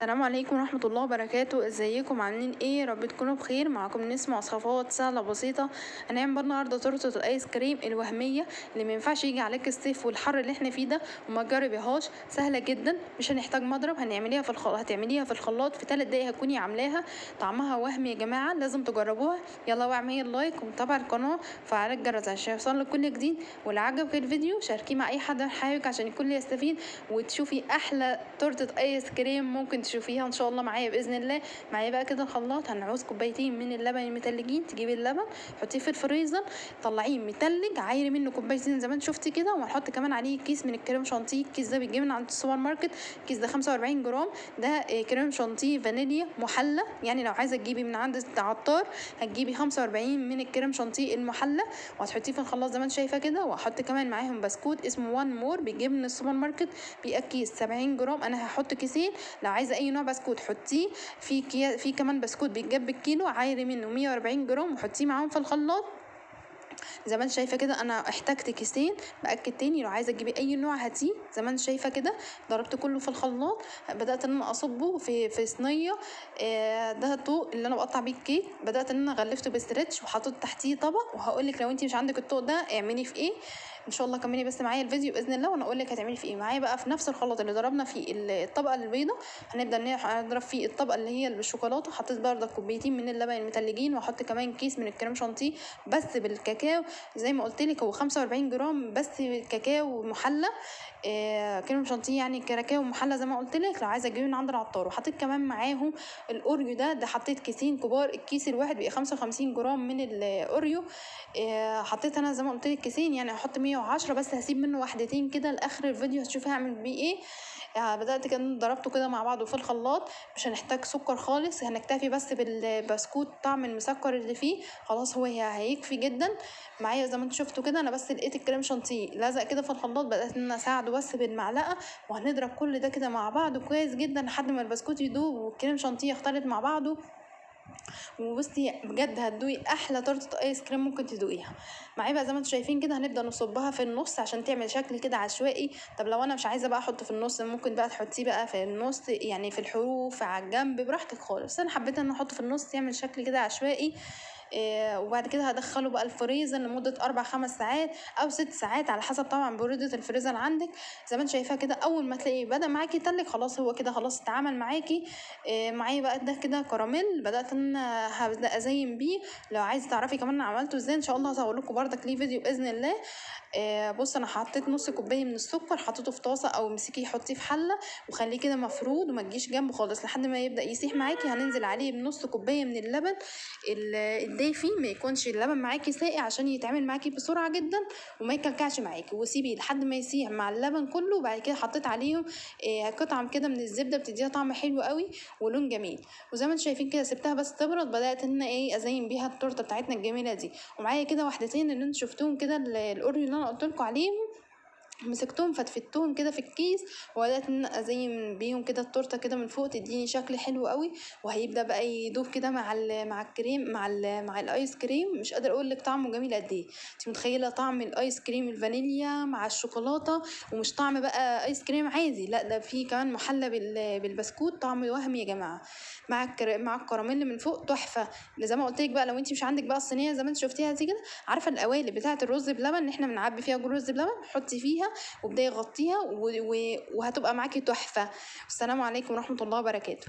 السلام عليكم ورحمة الله وبركاته. ازيكم عاملين ايه؟ يا رب تكونوا بخير. معاكم نسمة وصفات سهلة بسيطة. هنعمل بقى النهارده تورتة الايس كريم الوهمية اللي مينفعش يجي عليك الصيف والحر اللي احنا فيه ده وما تجربيهاش. سهلة جدا، مش هنحتاج مضرب. هتعمليها في الخلاط في 3 دقايق هتكوني عاملاها. طعمها وهمي يا جماعة، لازم تجربوها. يلا بقى اعملي لايك ومتابعة القناة وفعلي الجرس عشان يوصلك كل جديد. واللي عجبك الفيديو شاركيه مع اي حد حابب عشان الكل يستفيد وتشوفي احلى تورتة ايس كريم ممكن تشوفيها ان شاء الله معايا باذن الله. معايا بقى كده الخلاط، هنعوز كوبايتين من اللبن المتلجين. تجيبي اللبن حطيه في الفريزر، طلعيه متلج، عايري منه كوبايتين زي ما انت شفتي كده. وهنحط كمان عليه كيس من الكريم شانتيه. الكيس ده بيتجاب من عند السوبر ماركت. الكيس ده 45 جرام. ده كريم شانتيه فانيليا محلى، يعني لو عايزه تجيبي من عند العطار هتجيبي 45 من الكريم شانتيه المحلى وهتحطيه في الخلاط زي ما انت شايفه كده. وهحط كمان معاهم بسكوت اسمه وان مور، بيجيب من السوبر ماركت، بيبقى 70 جرام. انا هحط كيسين، لو عايزه اي نوع بسكوت حطيه. في كمان بسكوت بيتجاب بالكيلو، عايري منه 140 جرام وحطيه معاهم في الخلاط زي ما انت شايفه كده. انا احتجت كيسين. باكد تاني، لو عايزه تجيبي اي نوع هاتيه زي ما انت شايفه كده. ضربت كله في الخلاط، بدات ان انا اصبه في صينيه. ده الطوق اللي انا بقطع بيه الكيك. بدات ان انا غلفته بستريتش وحطيت تحتيه طبق. وهقول لك لو انت مش عندك الطوق ده اعملي في ايه. ان شاء الله كملي بس معايا الفيديو باذن الله وانا اقول لك هتعملي في ايه. معايا بقى في نفس الخلاط اللي ضربنا فيه الطبقه البيضاء، هنبدا نضرب فيه الطبقه اللي هي بالشوكولاته. حطيت برده كوبايتين من اللبن المتلجين، واحط كمان كيس من الكريم شانتيه بس بالكاكاو. زي ما قلت لك هو 45 جرام بس كاكاو محلى. كريم شانتيه يعني كاكاو محلى زي ما قلت لك، لو عايزه تجيبيه من عند العطار. وحطيت كمان معاهم الاوريو. ده حطيت كيسين كبار. الكيس الواحد بيبقى 55 جرام من الاوريو. حطيت انا زي ما قلت لك كيسين، يعني هحط 110 بس هسيب منه واحدتين كده لاخر الفيديو هتشوفي هعمل بيه ايه. بدأت كده ضربته كده مع بعضه في الخلاط. مش هنحتاج سكر خالص، هنكتفي بس بالبسكوت طعم المسكر اللي فيه. خلاص هو هيكفي جدا معايا. زي ما انتوا شفتوا كده انا بس لقيت الكريم شانتيه لزق كده في الخلاط، بدأت ان انا اساعده بس بالمعلقه. وهنضرب كل ده كده مع بعض كويس جدا لحد ما البسكوت يدوب والكريم شانتيه يختلط مع بعضه. وبصي بجد هتدوقي احلى تورته ايس كريم ممكن تدوقيها. معايا بقى زي ما انتم شايفين كده هنبدا نصبها في النص عشان تعمل شكل كده عشوائي. طب لو انا مش عايزه بقى احط في النص ممكن بقى تحطيه بقى في النص، يعني في الحروف على الجنب براحتك خالص. انا حبيت ان احطه في النص يعمل شكل كده عشوائي. وبعد كده هدخله بقى الفريزر لمدة 4-5 ساعات أو 6 ساعات على حسب طبعا برودة الفريزر عندك. زي ما انت شايفاه كده أول ما تلاقيه بدأ معاكي يتلج خلاص هو كده خلاص اتعمل معاكي. معايا بقى ده كده كراميل. بدأت ان هبدأ أزين بيه. لو عايزة تعرفي كمان أنا عملته ازاي ان شاء الله هصور لكم بردك ليه فيديو بإذن الله. بص انا حطيت نص كوبايه من السكر، حطيته في طاسه او مسكيه حطيه في حله وخليه كده مفرود وما تجيش جنبه خالص لحد ما يبدا يسيح معاكي. هننزل عليه بنص كوبايه من اللبن الدافي، ما يكونش اللبن معاكي ساقع عشان يتعمل معاكي بسرعه جدا وما يكلكعش معاكي. وسيبيه لحد ما يسيح مع اللبن كله. وبعد كده حطيت عليهم قطعه كده من الزبده بتديها طعم حلو قوي ولون جميل. وزي ما انتم شايفين كده سبتها بس تبرد. بدات ان ازين بيها التورته بتاعتنا الجميله دي. ومعايا كده واحدتين اللي انتم شفتوهم كده الاوريو اللي انا قلت لكم عليهم، مسكتهم فتفتهم كده في الكيس وبدات ان ازين بيهم كده التورته كده من فوق تديني شكل حلو قوي. وهيبدا بقى يدوب كده مع الكريم مع الايس كريم. مش قادره اقول لك طعمه جميل قد ايه. انت متخيله طعم الايس كريم الفانيليا مع الشوكولاته، ومش طعم بقى ايس كريم عادي، لا ده فيه كمان محلى بالبسكوت. طعم وهمي يا جماعه مع الكراميل من فوق تحفه. زي ما قلت لك بقى لو انت مش عندك بقى الصينيه زي ما انت شفتيها دي كده، عارفه القوالب بتاعه الرز بلبن اللي احنا بنعبي فيها رز بلبن، حطي فيها وابداي غطيها وهتبقى معاكي تحفه. السلام عليكم ورحمه الله وبركاته.